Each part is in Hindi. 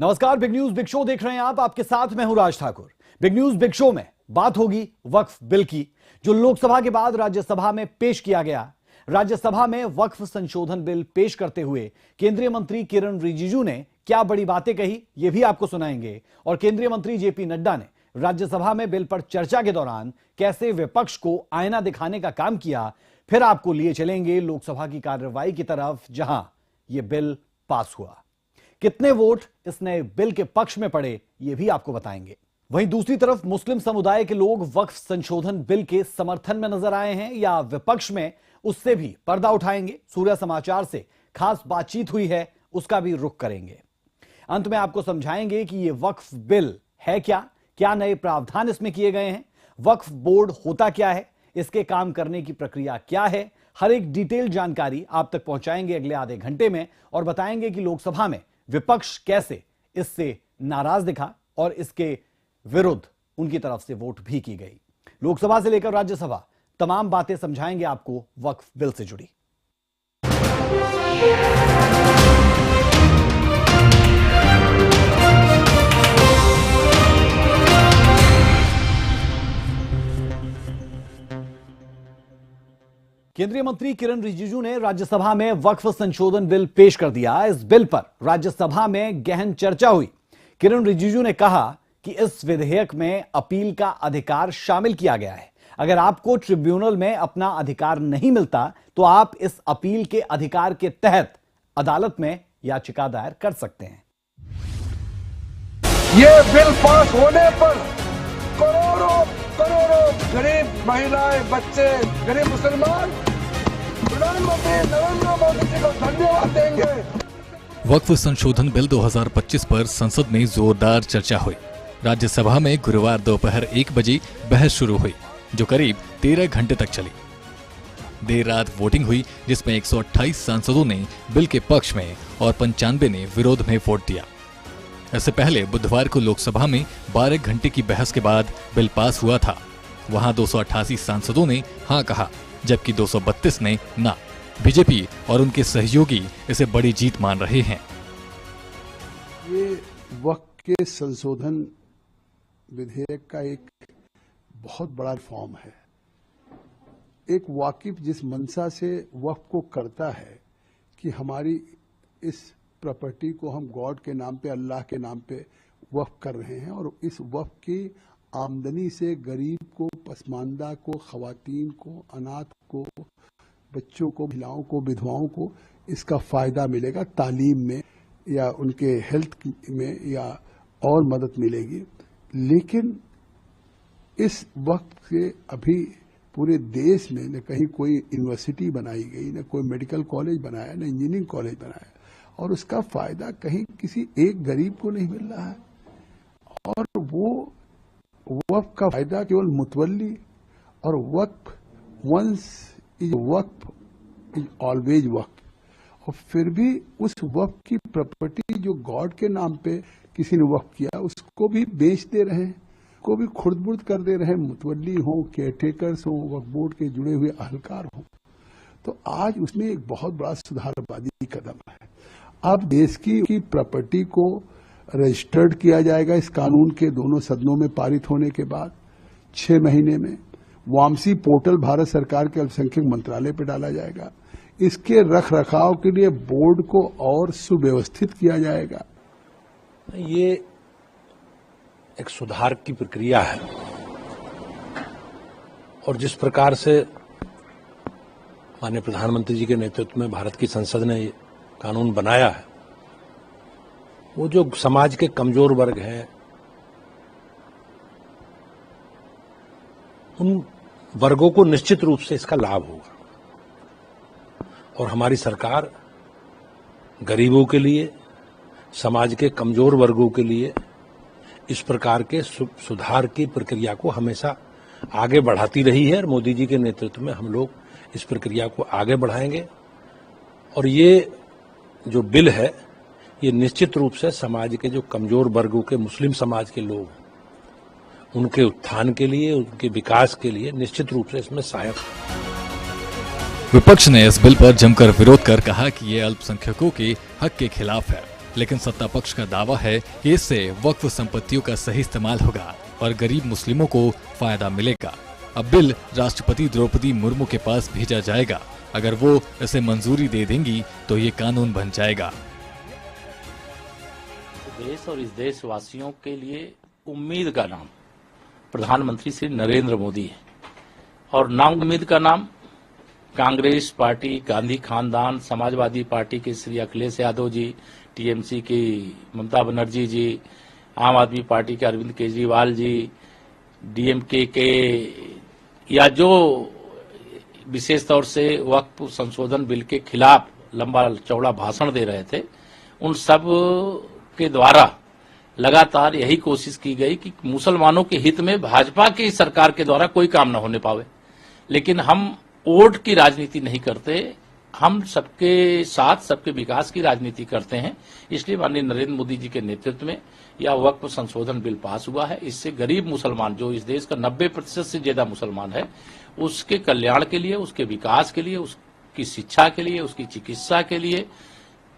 नमस्कार, बिग न्यूज बिग शो देख रहे हैं आप। आपके साथ मैं हूं Raj Thakur. Big news big show में बात होगी वक्फ बिल की, जो लोकसभा के बाद राज्यसभा में पेश किया गया। राज्यसभा में वक्फ संशोधन बिल पेश करते हुए केंद्रीय मंत्री किरण रिजिजू ने क्या बड़ी बातें कही, यह भी आपको सुनाएंगे। और केंद्रीय मंत्री जेपी नड्डा ने राज्यसभा में बिल पर चर्चा के दौरान कैसे विपक्ष को आईना दिखाने का काम किया, फिर आपको लिए चलेंगे लोकसभा की कार्रवाई की तरफ, जहां यह बिल पास हुआ। कितने वोट इस नए बिल के पक्ष में पड़े, यह भी आपको बताएंगे। वहीं दूसरी तरफ मुस्लिम समुदाय के लोग वक्फ संशोधन बिल के समर्थन में नजर आए हैं या विपक्ष में, उससे भी पर्दा उठाएंगे। सूर्य समाचार से खास बातचीत हुई है, उसका भी रुख करेंगे। अंत में आपको समझाएंगे कि यह वक्फ बिल है क्या नए प्रावधान इसमें किए गए हैं, वक्फ बोर्ड होता क्या है, इसके काम करने की प्रक्रिया क्या है। हर एक डिटेल जानकारी आप तक पहुंचाएंगे अगले आधे घंटे में, और बताएंगे कि लोकसभा में विपक्ष कैसे इससे नाराज दिखा और इसके विरुद्ध उनकी तरफ से वोट भी की गई। लोकसभा से लेकर राज्यसभा तमाम बातें समझाएंगे आपको वक्फ बिल से जुड़ी। केंद्रीय मंत्री किरण रिजिजू ने राज्यसभा में वक्फ संशोधन बिल पेश कर दिया। इस बिल पर राज्यसभा में गहन चर्चा हुई। किरण रिजिजू ने कहा कि इस विधेयक में अपील का अधिकार शामिल किया गया है। अगर आपको ट्रिब्यूनल में अपना अधिकार नहीं मिलता तो आप इस अपील के अधिकार के तहत अदालत में याचिका दायर कर सकते हैं। ये बिल पास होने पर करोड़ों गरीब महिलाएं, बच्चे, गरीब मुसलमान प्रधानमंत्री नरेंद्र मोदी जी को धन्यवाद देंगे। वक्फ संशोधन बिल 2025 पर संसद में जोरदार चर्चा हुई। राज्यसभा में गुरुवार दोपहर 1 बजे बहस शुरू हुई, जो करीब 13 घंटे तक चली। देर रात वोटिंग हुई, जिसमें 128 सांसदों ने बिल के पक्ष में और 95 ने विरोध में वोट दिया। इससे पहले बुधवार को लोकसभा में 12 घंटे की बहस के बाद बिल पास हुआ था। वहां 288 सांसदों ने हां कहा, जबकि 232 ने ना। बीजेपी और उनके सहयोगी इसे बड़ी जीत मान रहे हैं। ये वक्फ के संशोधन विधेयक का एक बहुत बड़ा रिफॉर्म है। एक वाकिफ जिस मंशा से वक्फ को करता है कि हमारी इस प्रॉपर्टी को हम गॉड के नाम पे, अल्लाह के नाम पे वक्फ कर रहे हैं, और इस वक्फ की आमदनी से गरीब को, पसमानदा को, खवातीन को, अनाथ को, बच्चों को, महिलाओं को, विधवाओं को इसका फायदा मिलेगा। तालीम में या उनके हेल्थ में या और मदद मिलेगी। लेकिन इस वक्त से अभी पूरे देश में न कहीं कोई यूनिवर्सिटी बनाई गई, न कोई मेडिकल कॉलेज बनाया, न इंजीनियरिंग कॉलेज बनाया, और उसका फायदा कहीं किसी एक गरीब को नहीं मिल रहा है। और वो वक्फ का फायदा केवल मुतवल्ली, और waqf once is waqf is always waqf. और फिर भी उस वक्फ की प्रॉपर्टी जो गॉड के नाम पे किसी ने वक्फ किया, उसको भी बेच दे रहे हैं, को भी खुर्द-बुर्द कर दे रहे हैं, मुतवल्ली हो, केयरटेकर्स हो, वक्फ बोर्ड के जुड़े हुए अहलकार हो। तो आज उसमें एक बहुत बड़ा सुधारवादी कदम है। अब देश की प्रॉपर्टी को रजिस्टर्ड किया जाएगा इस कानून के दोनों सदनों में पारित होने के बाद 6 महीने में। वामसी पोर्टल भारत सरकार के अल्पसंख्यक मंत्रालय पर डाला जाएगा। इसके रख रखाव के लिए बोर्ड को और सुव्यवस्थित किया जाएगा। ये एक सुधार की प्रक्रिया है, और जिस प्रकार से माननीय प्रधानमंत्री जी के नेतृत्व में भारत की संसद ने ये कानून बनाया है, वो जो समाज के कमजोर वर्ग हैं, उन वर्गों को निश्चित रूप से इसका लाभ होगा। और हमारी सरकार गरीबों के लिए, समाज के कमजोर वर्गों के लिए इस प्रकार के सुधार की प्रक्रिया को हमेशा आगे बढ़ाती रही है, और मोदी जी के नेतृत्व में हम लोग इस प्रक्रिया को आगे बढ़ाएंगे। और ये जो बिल है, ये निश्चित रूप से समाज के जो कमजोर वर्गों के, मुस्लिम समाज के लोग, उनके उत्थान के लिए, उनके विकास के लिए निश्चित रूप से इसमें सहायक है। विपक्ष ने इस बिल पर जमकर विरोध कर कहा कि ये अल्पसंख्यकों के हक के खिलाफ है। लेकिन सत्ता पक्ष का दावा है कि इससे वक्फ संपत्तियों का सही इस्तेमाल होगा और गरीब मुस्लिमों को फायदा मिलेगा। अब बिल राष्ट्रपति द्रौपदी मुर्मू के पास भेजा जाएगा। अगर वो इसे मंजूरी दे देंगी तो ये कानून बन जाएगा। देश और इस देशवासियों के लिए उम्मीद का नाम प्रधानमंत्री श्री नरेंद्र मोदी है और नाउम्मीद का नाम कांग्रेस पार्टी, गांधी खानदान, समाजवादी पार्टी के श्री अखिलेश यादव जी, टीएमसी की ममता बनर्जी जी, आम आदमी पार्टी के अरविंद केजरीवाल जी, डीएमके के या जो विशेष तौर से वक्फ संशोधन बिल के खिलाफ लंबा चौड़ा भाषण दे रहे थे, उन सब के द्वारा लगातार यही कोशिश की गई कि मुसलमानों के हित में भाजपा की सरकार के द्वारा कोई काम न होने पावे। लेकिन हम वोट की राजनीति नहीं करते, हम सबके साथ सबके विकास की राजनीति करते हैं। इसलिए माननीय नरेंद्र मोदी जी के नेतृत्व में यह वक्फ संशोधन बिल पास हुआ है। इससे गरीब मुसलमान, जो इस देश का 90% से ज्यादा मुसलमान है, उसके कल्याण के लिए, उसके विकास के लिए, उसकी शिक्षा के लिए, उसकी चिकित्सा के लिए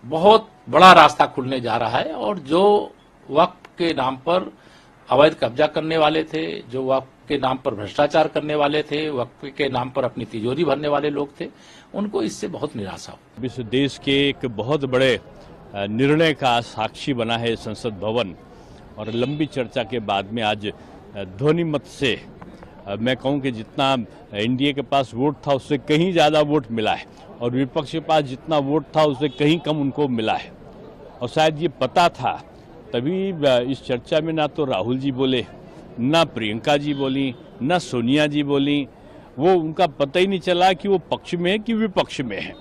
बहुत बड़ा रास्ता खुलने जा रहा है। और जो वक्फ के नाम पर अवैध कब्जा करने वाले थे, जो वक्फ के नाम पर भ्रष्टाचार करने वाले थे, वक्फ के नाम पर अपनी तिजोरी भरने वाले लोग थे, उनको इससे बहुत निराशा हो। इस देश के एक बहुत बड़े निर्णय का साक्षी बना है संसद भवन और लंबी चर्चा के बाद में आज ध्वनिमत से मैं कहूं कि जितना एनडीए के पास वोट था उससे कहीं ज़्यादा वोट मिला है और विपक्ष के पास जितना वोट था उससे कहीं कम उनको मिला है। और शायद ये पता था, तभी इस चर्चा में ना तो राहुल जी बोले, ना प्रियंका जी बोली, ना सोनिया जी बोली। वो उनका पता ही नहीं चला कि वो पक्ष में है कि विपक्ष में है।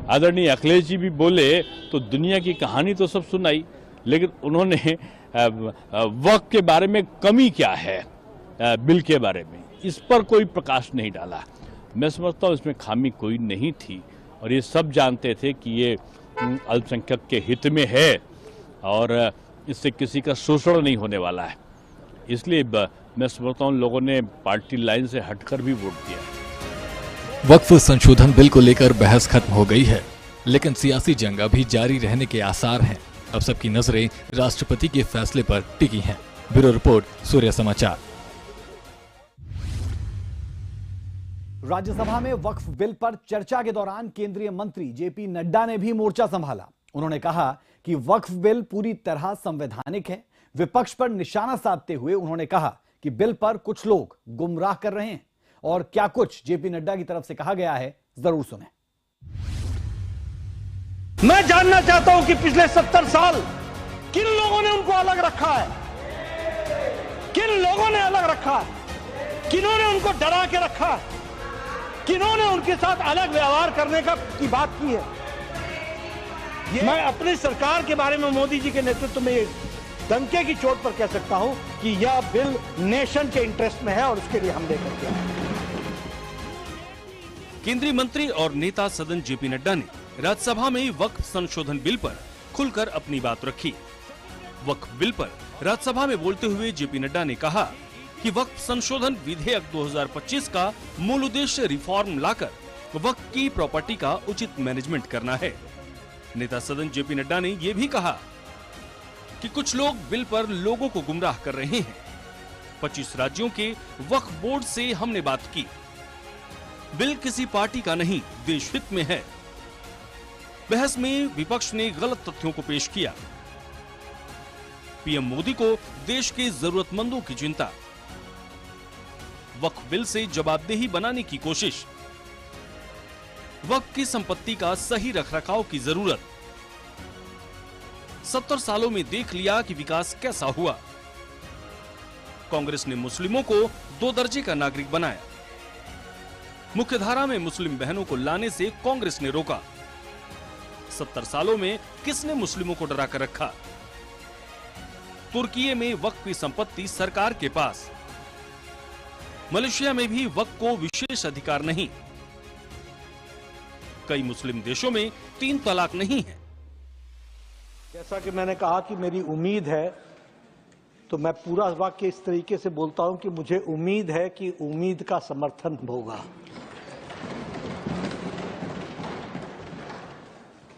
आदरणीय अखिलेश जी भी बोले तो दुनिया की कहानी तो सब सुनाई, लेकिन उन्होंने वक्त के बारे में कमी क्या है बिल के बारे में, इस पर कोई प्रकाश नहीं डाला। मैं समझता हूँ इसमें खामी कोई नहीं थी और ये सब जानते थे कि ये अल्पसंख्यक के हित में है और इससे किसी का शोषण नहीं होने वाला है। इसलिए मैं समझता हूँ लोगों ने पार्टी लाइन से हटकर भी वोट दिया। वक्फ संशोधन बिल को लेकर बहस खत्म हो गई है, लेकिन सियासी जंग अभी जारी रहने के आसार हैं। अब सबकी नजरें राष्ट्रपति के फैसले पर टिकी हैं। ब्यूरो रिपोर्ट, सूर्य समाचार। राज्यसभा में वक्फ बिल पर चर्चा के दौरान केंद्रीय मंत्री जेपी नड्डा ने भी मोर्चा संभाला। उन्होंने कहा कि वक्फ बिल पूरी तरह संवैधानिक है। विपक्ष पर निशाना साधते हुए उन्होंने कहा कि बिल पर कुछ लोग गुमराह कर रहे हैं। और क्या कुछ जेपी नड्डा की तरफ से कहा गया है, जरूर सुनें। मैं जानना चाहता हूं कि पिछले 70 साल किन लोगों ने उनको अलग रखा है, किन लोगों ने अलग रखा है, किन्होंने उनको डरा के रखा है, किन्होंने उनके साथ अलग व्यवहार करने की बात की है। मैं अपनी सरकार के बारे में मोदी जी के नेतृत्व में डंके की चोट पर कह सकता हूं कि यह बिल नेशन के इंटरेस्ट में है और उसके लिए हम लेकर के आए। केंद्रीय मंत्री और नेता सदन जेपी नड्डा ने राज्यसभा में वक्फ संशोधन बिल पर खुलकर अपनी बात रखी। वक्फ बिल पर राज्यसभा में बोलते हुए जेपी नड्डा ने कहा कि वक्फ संशोधन विधेयक 2025 का मूल उद्देश्य रिफॉर्म लाकर वक्फ की प्रॉपर्टी का उचित मैनेजमेंट करना है। नेता सदन जेपी नड्डा ने यह भी कहा कि कुछ लोग बिल पर लोगों को गुमराह कर रहे हैं। 25 राज्यों के वक्फ बोर्ड से हमने बात की। बिल किसी पार्टी का नहीं, देश हित में है। बहस में विपक्ष ने गलत तथ्यों को पेश किया। पीएम मोदी को देश के जरूरतमंदों की चिंता, वक्फ बिल से जवाबदेही बनाने की कोशिश, वक्फ की संपत्ति का सही रखरखाव की जरूरत। 70 सालों में देख लिया कि विकास कैसा हुआ। कांग्रेस ने मुस्लिमों को 2 दर्जे का नागरिक बनाया। मुख्यधारा में मुस्लिम बहनों को लाने से कांग्रेस ने रोका। 70 सालों में किसने मुस्लिमों को डरा कर रखा? तुर्की में वक्फ की संपत्ति सरकार के पास। मलेशिया में भी वक्फ को विशेष अधिकार नहीं। कई मुस्लिम देशों में 3 तलाक नहीं है। जैसा कि मैंने कहा कि मेरी उम्मीद है, तो मैं पूरा वाक्य इस तरीके से बोलता हूं कि मुझे उम्मीद है कि उम्मीद का समर्थन होगा।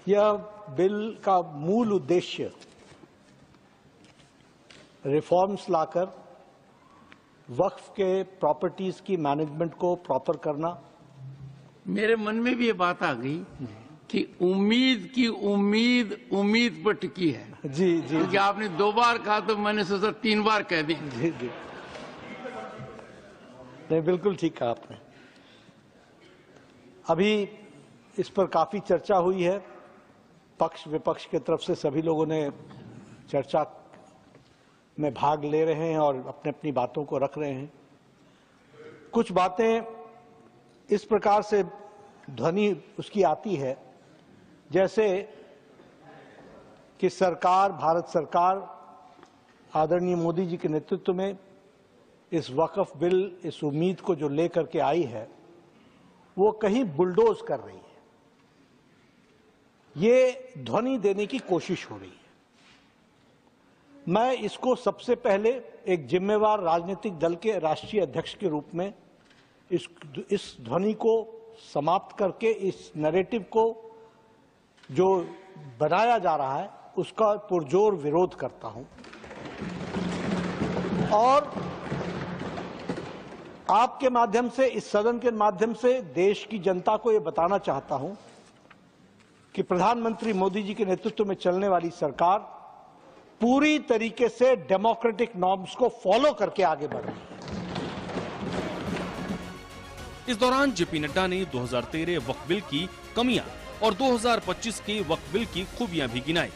यह बिल का मूल उद्देश्य रिफॉर्म्स लाकर वक्फ के प्रॉपर्टीज की मैनेजमेंट को प्रॉपर करना। मेरे मन में भी ये बात आ गई कि उम्मीद की उम्मीद उम्मीद पर टिकी है। जी जी, क्योंकि आपने 2 बार कहा तो मैंने सोचा 3 बार कह दी। जी जी, नहीं बिल्कुल ठीक कहा आपने। अभी इस पर काफी चर्चा हुई है, पक्ष विपक्ष की तरफ से सभी लोगों ने चर्चा में भाग ले रहे हैं और अपने अपनी बातों को रख रहे हैं। कुछ बातें इस प्रकार से ध्वनि उसकी आती है जैसे कि सरकार, भारत सरकार आदरणीय मोदी जी के नेतृत्व में इस वक्फ बिल, इस उम्मीद को जो लेकर के आई है, वो कहीं बुलडोज कर रही है। ये ध्वनि देने की कोशिश हो रही है। मैं इसको सबसे पहले एक जिम्मेवार राजनीतिक दल के राष्ट्रीय अध्यक्ष के रूप में इस ध्वनि को समाप्त करके, इस नैरेटिव को जो बनाया जा रहा है उसका पुरजोर विरोध करता हूं और आपके माध्यम से, इस सदन के माध्यम से देश की जनता को यह बताना चाहता हूं कि प्रधानमंत्री मोदी जी के नेतृत्व में चलने वाली सरकार पूरी तरीके से डेमोक्रेटिक नॉर्म्स को फॉलो करके आगे बढ़ रही है। इस दौरान जेपी नड्डा ने 2013 वक्फ बिल की कमियां और 2025 के वक्फ बिल की खूबियां भी गिनाई।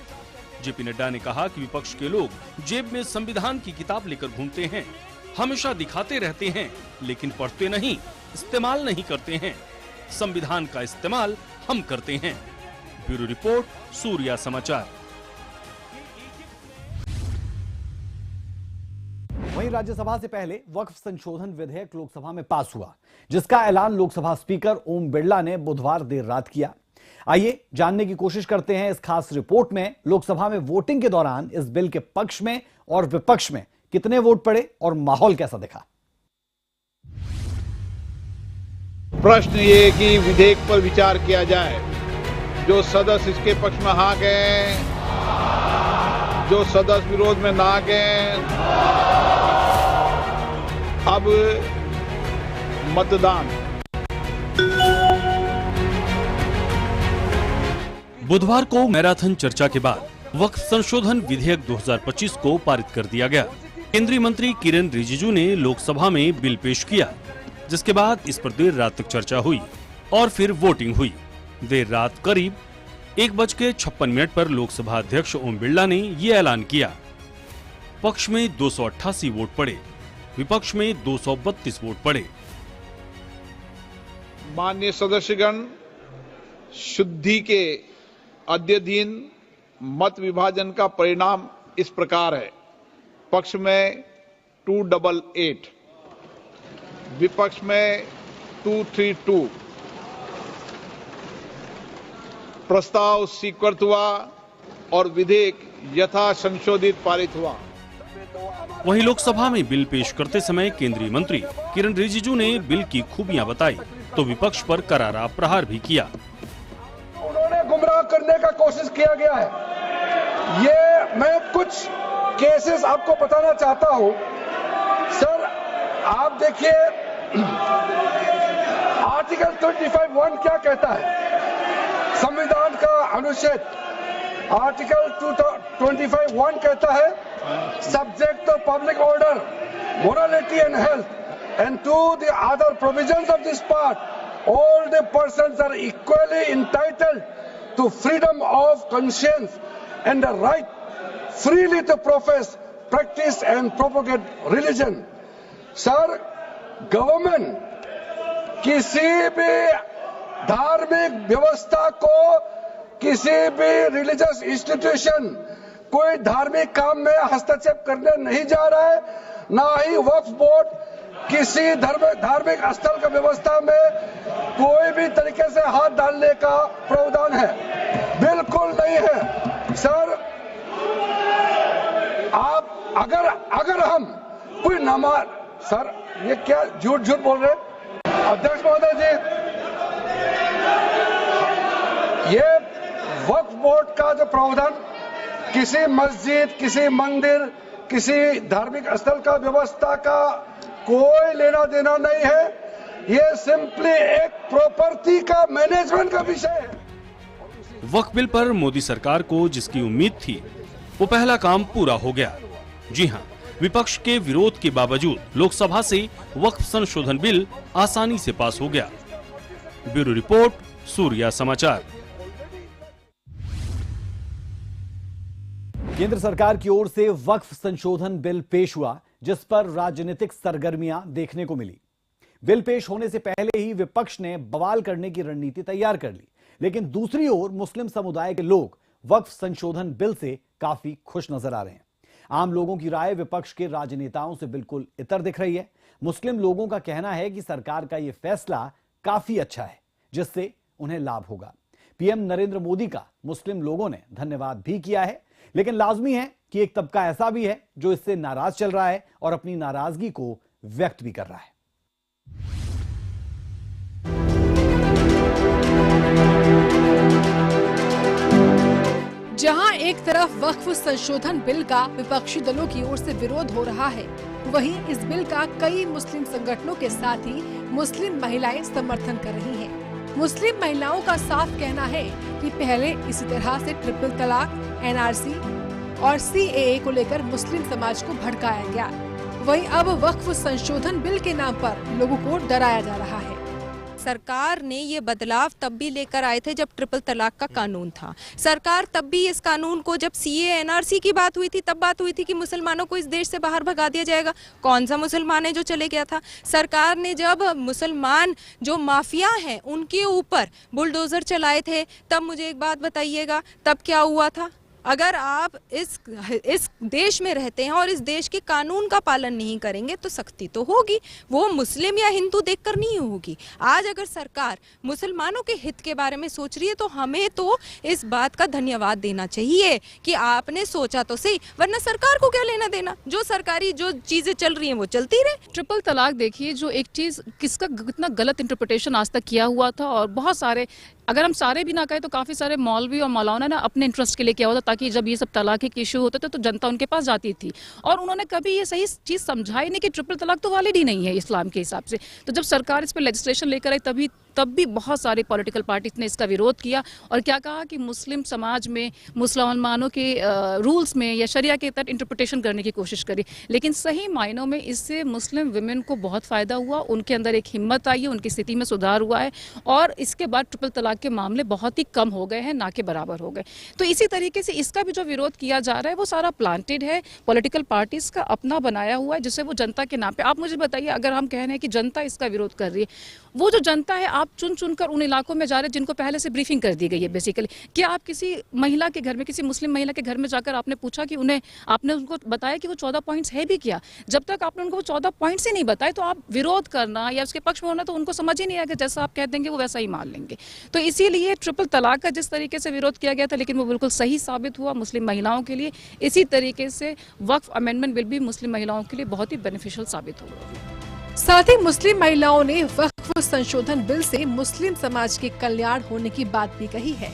जेपी नड्डा ने कहा कि विपक्ष के लोग जेब में संविधान की किताब लेकर घूमते हैं, हमेशा दिखाते रहते हैं लेकिन पढ़ते नहीं, इस्तेमाल नहीं करते हैं। संविधान का इस्तेमाल हम करते हैं। ब्यूरो रिपोर्ट, सूर्या समाचार। वहीं राज्यसभा से पहले वक्फ संशोधन विधेयक लोकसभा में पास हुआ, जिसका ऐलान लोकसभा स्पीकर ओम बिरला ने बुधवार देर रात किया। आइए जानने की कोशिश करते हैं इस खास रिपोर्ट में लोकसभा में वोटिंग के दौरान इस बिल के पक्ष में और विपक्ष में कितने वोट पड़े और माहौल कैसा दिखा। प्रश्न ये कि विधेयक पर विचार किया जाए। जो सदस्य इसके पक्ष में हाँ गए, जो सदस्य विरोध में ना गए, अब मतदान। बुधवार को मैराथन चर्चा के बाद वक्फ संशोधन विधेयक 2025 को पारित कर दिया गया। केंद्रीय मंत्री किरेन रिजिजू ने लोकसभा में बिल पेश किया, जिसके बाद इस पर देर रात तक चर्चा हुई और फिर वोटिंग हुई। देर रात करीब 1:56 पर लोकसभा अध्यक्ष ओम बिरला ने ये ऐलान किया। पक्ष में 288 वोट पड़े, विपक्ष में 232 वोट पड़े। माननीय सदस्यगण, शुद्धि के अद्यतन मत विभाजन का परिणाम इस प्रकार है। पक्ष में 288, विपक्ष में 232। प्रस्ताव स्वीकृत हुआ और विधेयक यथा संशोधित पारित हुआ। वहीं लोकसभा में बिल पेश करते समय केंद्रीय मंत्री किरेन रिजिजू ने बिल की खूबियां बताई तो विपक्ष पर करारा प्रहार भी किया। उन्होंने गुमराह करने का कोशिश किया गया है। ये मैं कुछ केसेस आपको बताना चाहता हूं। सर, आप देखिए आर्टिकल 25(1) क्या कहता है। संविधान का अनुच्छेद आर्टिकल 25(1) कहता है, subject to public order, morality and health, and to the other provisions of this part, all the persons are equally entitled to freedom of conscience and the right freely to profess, practice and propagate religion. Sir, government किसी भी धार्मिक व्यवस्था को, किसी भी रिलीजियस इंस्टीट्यूशन, कोई धार्मिक काम में हस्तक्षेप करने नहीं जा रहा है। ना ही वक्फ बोर्ड किसी धार्मिक स्थल का व्यवस्था में कोई भी तरीके से हाथ डालने का प्रावधान है, बिल्कुल नहीं है। सर, आप अगर हम कोई नमाज, सर ये क्या झूठ बोल रहे हैं। अध्यक्ष महोदय जी, ये वक्फ बोर्ड का जो प्रावधान किसी मस्जिद, किसी मंदिर, किसी धार्मिक स्थल का व्यवस्था का कोई लेना देना नहीं है। ये सिंपली एक प्रॉपर्टी का मैनेजमेंट का विषय है। वक्फ बिल पर मोदी सरकार को जिसकी उम्मीद थी वो पहला काम पूरा हो गया। जी हां, विपक्ष के विरोध के बावजूद लोकसभा से वक्फ संशोधन बिल आसानी से पास हो गया। ब्यूरो रिपोर्ट, सूर्या समाचार। केंद्र सरकार की ओर से वक्फ संशोधन बिल पेश हुआ, जिस पर राजनीतिक सरगर्मियां देखने को मिली। बिल पेश होने से पहले ही विपक्ष ने बवाल करने की रणनीति तैयार कर ली, लेकिन दूसरी ओर मुस्लिम समुदाय के लोग वक्फ संशोधन बिल से काफी खुश नजर आ रहे हैं। आम लोगों की राय विपक्ष के राजनेताओं से बिल्कुल इतर दिख रही है। मुस्लिम लोगों का कहना है कि सरकार का यह फैसला काफी अच्छा है, जिससे उन्हें लाभ होगा। पीएम नरेंद्र मोदी का मुस्लिम लोगों ने धन्यवाद भी किया है, लेकिन लाजमी है कि एक तबका ऐसा भी है जो इससे नाराज चल रहा है और अपनी नाराजगी को व्यक्त भी कर रहा है। जहां एक तरफ वक्फ संशोधन बिल का विपक्षी दलों की ओर से विरोध हो रहा है, वहीं इस बिल का कई मुस्लिम संगठनों के साथ ही मुस्लिम महिलाएं समर्थन कर रही हैं। मुस्लिम महिलाओं का साफ कहना है कि पहले इसी तरह से ट्रिपल तलाक, एनआरसी और सीएए को लेकर मुस्लिम समाज को भड़काया गया। वहीं अब वक्फ संशोधन बिल के नाम पर लोगों को डराया जा रहा है। सरकार ने ये बदलाव तब भी लेकर आए थे जब ट्रिपल तलाक का कानून था। सरकार तब भी इस कानून को, जब सीए एनआरसी की बात हुई थी, तब बात हुई थी कि मुसलमानों को इस देश से बाहर भगा दिया जाएगा। कौन सा मुसलमान है जो चले गया था? सरकार ने जब मुसलमान जो माफिया हैं उनके ऊपर बुलडोजर चलाए थे, तब मुझे एक बात बताइएगा, तब क्या हुआ था? अगर आप इस देश में रहते हैं और इस देश के कानून का पालन नहीं करेंगे तो सख्ती तो होगी, वो मुस्लिम या हिंदू देखकर नहीं होगी। आज अगर सरकार मुसलमानों के हित के बारे में सोच रही है तो हमें तो इस बात का धन्यवाद देना चाहिए कि आपने सोचा तो सही, वरना सरकार को क्या लेना देना, जो सरकारी जो चीजें चल रही हैं वो चलती रहे। ट्रिपल तलाक देखिए, जो एक चीज किसका कितना गलत इंटरप्रिटेशन आज तक किया हुआ था, और बहुत सारे, अगर हम सारे भी ना कहें तो काफी सारे मौलवी और मौलाना ने अपने इंटरेस्ट के लिए किया हुआ था, ताकि जब ये सब तलाक के इश्यू होते थे तो जनता उनके पास जाती थी, और उन्होंने कभी ये सही चीज समझाई नहीं कि ट्रिपल तलाक तो वैलिड ही नहीं है इस्लाम के हिसाब से। तो जब सरकार इस पर लेजिस्लेशन लेकर आई तब भी बहुत सारी पॉलिटिकल पार्टीज ने इसका विरोध किया और क्या कहा कि मुस्लिम समाज में मुसलमानों के रूल्स में या शरिया के तहत इंटरप्रिटेशन करने की कोशिश करी। लेकिन सही मायनों में इससे मुस्लिम विमेन को बहुत फायदा हुआ, उनके अंदर एक हिम्मत आई है, उनकी स्थिति में सुधार हुआ है, और इसके बाद ट्रिपल तलाक के मामले बहुत ही कम हो गए हैं, ना के बराबर हो गए। तो इसी तरीके से इसका भी जो विरोध किया जा रहा है वो सारा प्लांटेड है, पॉलिटिकल पार्टीज का अपना बनाया हुआ है, जिससे वो जनता के नाम पे। आप मुझे बताइए, अगर हम कह रहे हैं कि जनता इसका विरोध कर रही है, वो जो जनता है आप चुन चुनकर उन इलाकों में जा रहे हैं जिनको पहले से ब्रीफिंग कर दी गई है बेसिकली। क्या आप किसी महिला के घर में, किसी मुस्लिम महिला के घर में जाकर आपने पूछा कि उन्हें, आपने उनको बताया कि वो 14 पॉइंट्स है भी क्या? जब तक आपने उनको वो 14 पॉइंट्स ही नहीं बताए तो आप विरोध करना या उसके पक्ष में होना तो उनको समझ ही नहीं आएगा, जैसा आप कह देंगे वो वैसा ही मान लेंगे। तो इसीलिए ट्रिपल तलाक का जिस तरीके से विरोध किया गया था, लेकिन वो बिल्कुल सही साबित हुआ मुस्लिम महिलाओं के लिए। इसी तरीके से वक्फ अमेंडमेंट बिल भी मुस्लिम महिलाओं के लिए बहुत ही बेनिफिशियल साबित हुआ। साथ ही मुस्लिम महिलाओं ने वक्फ संशोधन बिल से मुस्लिम समाज के कल्याण होने की बात भी कही है।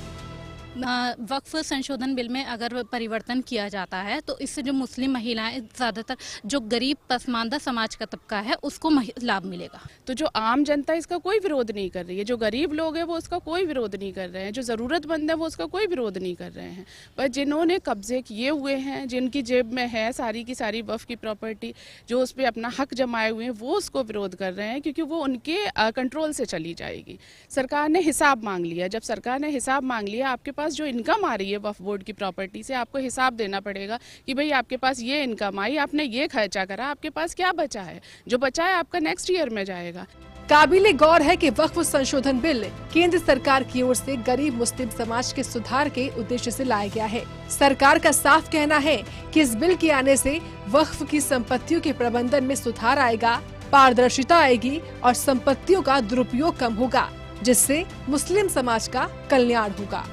वक्फ संशोधन बिल में अगर परिवर्तन किया जाता है तो इससे जो मुस्लिम महिलाएं, ज़्यादातर जो गरीब पसमानदा समाज का तबका है, उसको लाभ मिलेगा। तो जो आम जनता इसका कोई विरोध नहीं कर रही है, जो गरीब लोग हैं वो उसका कोई विरोध नहीं कर रहे हैं, जो ज़रूरतमंद है वो उसका कोई विरोध नहीं कर रहे हैं। पर जिन्होंने कब्जे किए हुए हैं, जिनकी जेब में है सारी की सारी वक्फ की प्रॉपर्टी, जो उस पर अपना हक जमाए हुए हैं, वो उसको विरोध कर रहे हैं, क्योंकि वो उनके कंट्रोल से चली जाएगी। सरकार ने हिसाब मांग लिया। जब सरकार ने हिसाब मांग लिया, आपके पास जो इनकम आ रही है वक्फ बोर्ड की प्रॉपर्टी से, आपको हिसाब देना पड़ेगा कि भाई आपके पास ये इनकम आई, आपने ये खर्चा करा, आपके पास क्या बचा है, जो बचा है आपका नेक्स्ट ईयर में जाएगा। काबिले गौर है कि वक्फ संशोधन बिल केंद्र सरकार की ओर से गरीब मुस्लिम समाज के सुधार के उद्देश्य से लाया गया है। सरकार का साफ कहना है कि इस बिल के आने से वक्फ की संपत्तियों के प्रबंधन में सुधार आएगा, पारदर्शिता आएगी और संपत्तियों का दुरुपयोग कम होगा, जिससे मुस्लिम समाज का कल्याण होगा।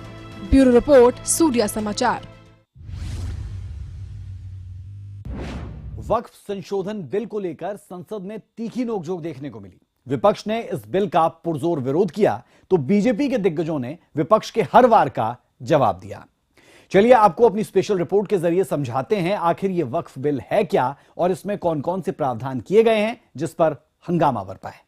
ब्यूरो रिपोर्ट, सूर्या समाचार। वक्फ संशोधन बिल को लेकर संसद में तीखी नोकझोंक देखने को मिली। विपक्ष ने इस बिल का पुरजोर विरोध किया तो बीजेपी के दिग्गजों ने विपक्ष के हर वार का जवाब दिया। चलिए आपको अपनी स्पेशल रिपोर्ट के जरिए समझाते हैं आखिर ये वक्फ बिल है क्या और इसमें कौन कौन से प्रावधान किए गए हैं जिस पर हंगामा बरपा है।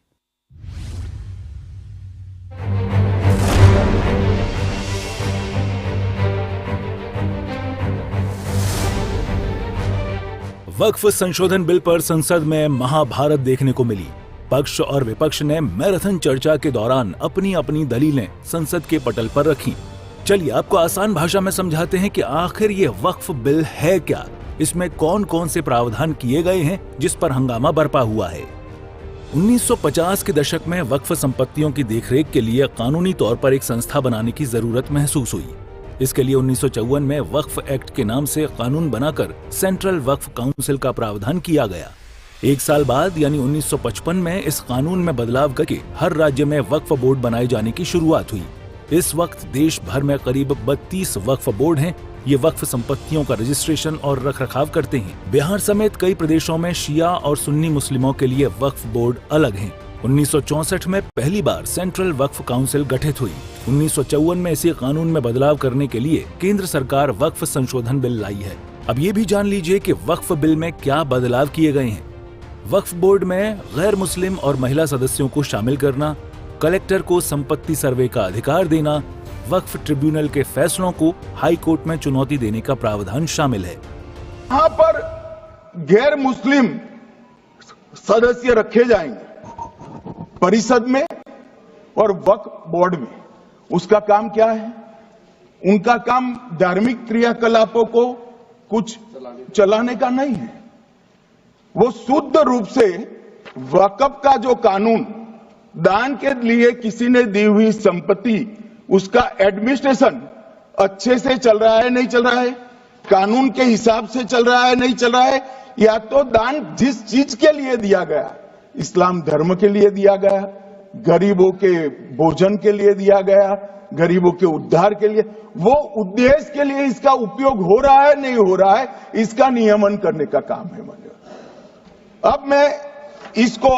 वक्फ संशोधन बिल पर संसद में महाभारत देखने को मिली। पक्ष और विपक्ष ने मैराथन चर्चा के दौरान अपनी अपनी दलीलें संसद के पटल पर रखी। चलिए आपको आसान भाषा में समझाते हैं कि आखिर ये वक्फ बिल है क्या, इसमें कौन कौन से प्रावधान किए गए हैं जिस पर हंगामा बरपा हुआ है। 1950 के दशक में वक्फ संपत्तियों की देखरेख के लिए कानूनी तौर पर एक संस्था बनाने की जरूरत महसूस हुई। इसके लिए 1954 में वक्फ एक्ट के नाम से कानून बनाकर सेंट्रल वक्फ काउंसिल का प्रावधान किया गया। एक साल बाद यानी 1955 में इस कानून में बदलाव करके हर राज्य में वक्फ बोर्ड बनाए जाने की शुरुआत हुई। इस वक्त देश भर में करीब 32 वक्फ बोर्ड हैं। ये वक्फ संपत्तियों का रजिस्ट्रेशन और रखरखाव करते हैं। बिहार समेत कई प्रदेशों में शिया और सुन्नी मुस्लिमों के लिए वक्फ बोर्ड अलग हैं। 1964 में पहली बार सेंट्रल वक्फ काउंसिल गठित हुई। 1954 में इसी कानून में बदलाव करने के लिए केंद्र सरकार वक्फ संशोधन बिल लाई है। अब ये भी जान लीजिए कि वक्फ बिल में क्या बदलाव किए गए हैं। वक्फ बोर्ड में गैर मुस्लिम और महिला सदस्यों को शामिल करना, कलेक्टर को संपत्ति सर्वे का अधिकार देना, वक्फ ट्रिब्यूनल के फैसलों को हाई कोर्ट में चुनौती देने का प्रावधान शामिल है। यहाँ पर गैर मुस्लिम सदस्य रखे जाएंगे परिषद में और वक्फ बोर्ड में। उसका काम क्या है? उनका काम धार्मिक क्रियाकलापों को कुछ चलाने का नहीं है। वो शुद्ध रूप से वक्फ का जो कानून, दान के लिए किसी ने दी हुई संपत्ति, उसका एडमिनिस्ट्रेशन अच्छे से चल रहा है नहीं चल रहा है, कानून के हिसाब से चल रहा है नहीं चल रहा है, या तो दान जिस चीज के लिए दिया गया, इस्लाम धर्म के लिए दिया गया, गरीबों के भोजन के लिए दिया गया, गरीबों के उद्धार के लिए, वो उद्देश्य के लिए इसका उपयोग हो रहा है नहीं हो रहा है, इसका नियमन करने का काम है। अब मैं इसको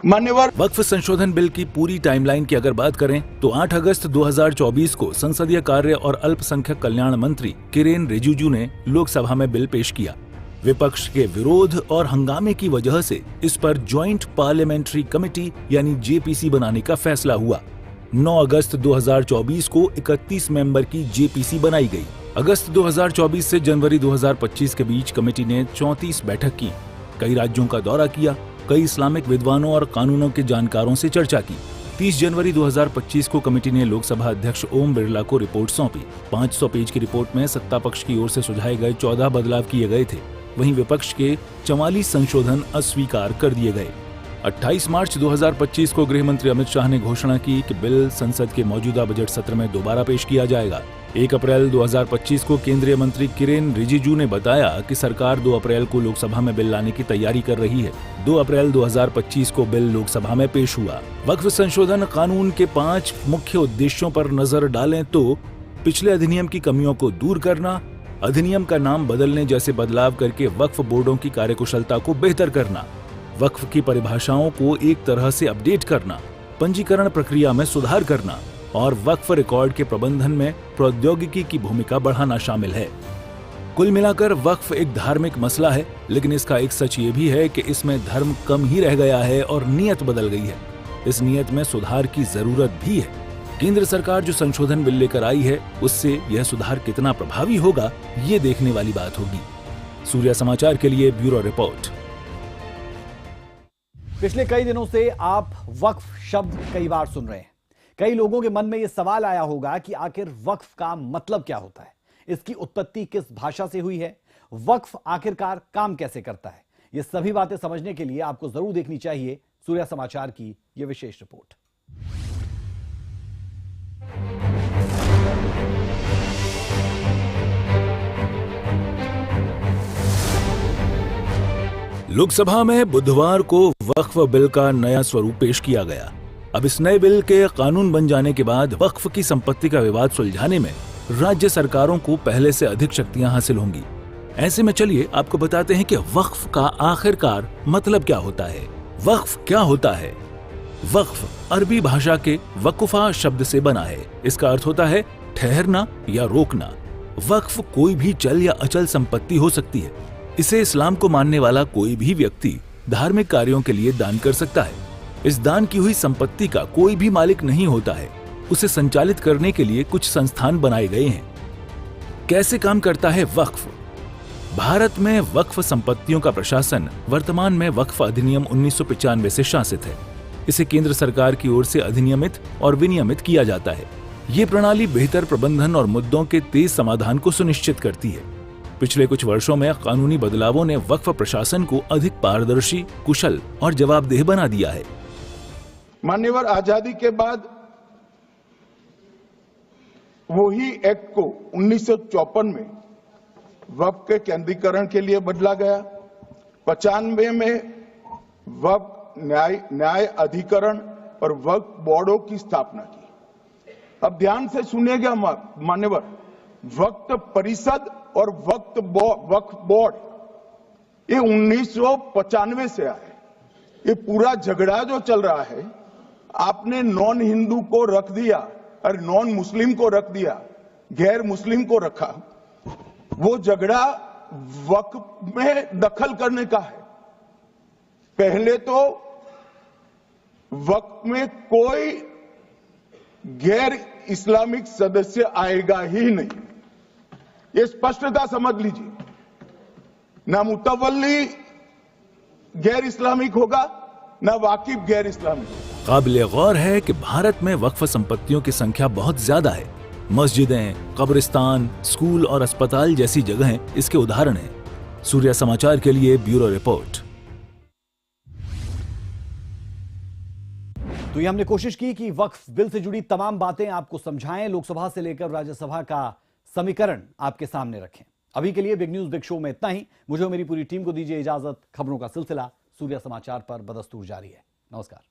मान्यवर वक्फ संशोधन बिल की पूरी टाइमलाइन की अगर बात करें तो 8 अगस्त 2024 को संसदीय कार्य और अल्पसंख्यक कल्याण मंत्री किरेन रिजिजू ने लोकसभा में बिल पेश किया। विपक्ष के विरोध और हंगामे की वजह से इस पर ज्वाइंट पार्लियामेंट्री कमेटी यानी जेपीसी बनाने का फैसला हुआ। 9 अगस्त 2024 को 31 मेंबर की जेपीसी बनाई गई। अगस्त 2024 से जनवरी 2025 के बीच कमेटी ने 34 बैठक की, कई राज्यों का दौरा किया, कई इस्लामिक विद्वानों और कानूनों के जानकारों से चर्चा की। 30 जनवरी 2025 को कमेटी ने लोकसभा अध्यक्ष ओम बिरला को रिपोर्ट सौंपी। 500 पेज की रिपोर्ट में सत्ता पक्ष की ओर से सुझाए गए 14 बदलाव किए गए थे, वहीं विपक्ष के 44 संशोधन अस्वीकार कर दिए गए। 28 मार्च 2025 को गृह मंत्री अमित शाह ने घोषणा की कि बिल संसद के मौजूदा बजट सत्र में दोबारा पेश किया जाएगा। 1 अप्रैल 2025 को केंद्रीय मंत्री किरेन रिजिजू ने बताया कि सरकार 2 अप्रैल को लोकसभा में बिल लाने की तैयारी कर रही है। 2 अप्रैल 2025 को बिल लोकसभा में पेश हुआ। वक्फ संशोधन कानून के 5 मुख्य उद्देश्यों पर नजर डालें तो पिछले अधिनियम की कमियों को दूर करना, अधिनियम का नाम बदलने जैसे बदलाव करके वक्फ बोर्डों की कार्यकुशलता को बेहतर करना, वक्फ की परिभाषाओं को एक तरह से अपडेट करना, पंजीकरण प्रक्रिया में सुधार करना और वक्फ रिकॉर्ड के प्रबंधन में प्रौद्योगिकी की भूमिका बढ़ाना शामिल है। कुल मिलाकर वक्फ एक धार्मिक मसला है, लेकिन इसका एक सच ये भी है कि इसमें धर्म कम ही रह गया है और नीयत बदल गई है। इस नीयत में सुधार की जरूरत भी है। केंद्र सरकार जो संशोधन बिल लेकर आई है, उससे यह सुधार कितना प्रभावी होगा, ये देखने वाली बात होगी। सूर्या समाचार के लिए ब्यूरो रिपोर्ट। पिछले कई दिनों से आप वक्फ शब्द कई बार सुन रहे हैं। कई लोगों के मन में यह सवाल आया होगा कि आखिर वक्फ का मतलब क्या होता है, इसकी उत्पत्ति किस भाषा से हुई है, वक्फ आखिरकार काम कैसे करता है। ये सभी बातें समझने के लिए आपको जरूर देखनी चाहिए सूर्या समाचार की यह विशेष रिपोर्ट। लोकसभा में बुधवार को वक्फ बिल का नया स्वरूप पेश किया गया। अब इस नए बिल के कानून बन जाने के बाद वक्फ की संपत्ति का विवाद सुलझाने में राज्य सरकारों को पहले से अधिक शक्तियां हासिल होंगी। ऐसे में चलिए आपको बताते हैं कि वक्फ का आखिरकार मतलब क्या होता है। वक्फ क्या होता है? वक्फ अरबी भाषा के वकुफा शब्द से बना है। इसका अर्थ होता है ठहरना या रोकना। वक्फ कोई भी चल या अचल संपत्ति हो सकती है। इसे इस्लाम को मानने वाला कोई भी व्यक्ति धार्मिक कार्यों के लिए दान कर सकता है। इस दान की हुई संपत्ति का कोई भी मालिक नहीं होता है। उसे संचालित करने के लिए कुछ संस्थान बनाए गए हैं। कैसे काम करता है वक्फ? भारत में वक्फ संपत्तियों का प्रशासन वर्तमान में वक्फ अधिनियम 1995 से शासित है। इसे केंद्र सरकार की ओर से अधिनियमित और विनियमित किया जाता है। ये प्रणाली बेहतर प्रबंधन और मुद्दों के तेज समाधान को सुनिश्चित करती है। पिछले कुछ वर्षों में कानूनी बदलावों ने वक्फ प्रशासन को अधिक पारदर्शी, कुशल और जवाबदेह बना दिया है। मान्यवर, आजादी के बाद वही एक्ट को 1954 में वक्फ के केंद्रीकरण के लिए बदला गया। 95 में वक्फ न्याय अधिकरण और वक्फ बोर्डों की स्थापना की। अब ध्यान से सुनिएगा मान्यवर, वक्फ परिषद और वक्फ बोर्ड ये 1995 से आए। ये पूरा झगड़ा जो चल रहा है, आपने नॉन हिंदू को रख दिया और नॉन मुस्लिम को रख दिया, गैर मुस्लिम को रखा। वो झगड़ा वक्फ में दखल करने का है। पहले तो वक्फ में कोई गैर इस्लामिक सदस्य आएगा ही नहीं, ये स्पष्टता समझ लीजिए। ना मुतवल्ली गैर इस्लामिक होगा, ना वाकिफ गैर इस्लामिक। काबिल गौर है कि भारत में वक्फ संपत्तियों की संख्या बहुत ज्यादा है। मस्जिदें, कब्रिस्तान, स्कूल और अस्पताल जैसी जगहें इसके उदाहरण हैं। सूर्या समाचार के लिए ब्यूरो रिपोर्ट। तो ये हमने कोशिश की कि वक्फ बिल से जुड़ी तमाम बातें आपको समझाएं, लोकसभा से लेकर राज्यसभा का समीकरण आपके सामने रखें। अभी के लिए बिग न्यूज बिग शो में इतना ही। मुझे और मेरी पूरी टीम को दीजिए इजाजत। खबरों का सिलसिला सूर्या समाचार पर बदस्तूर जारी है। नमस्कार।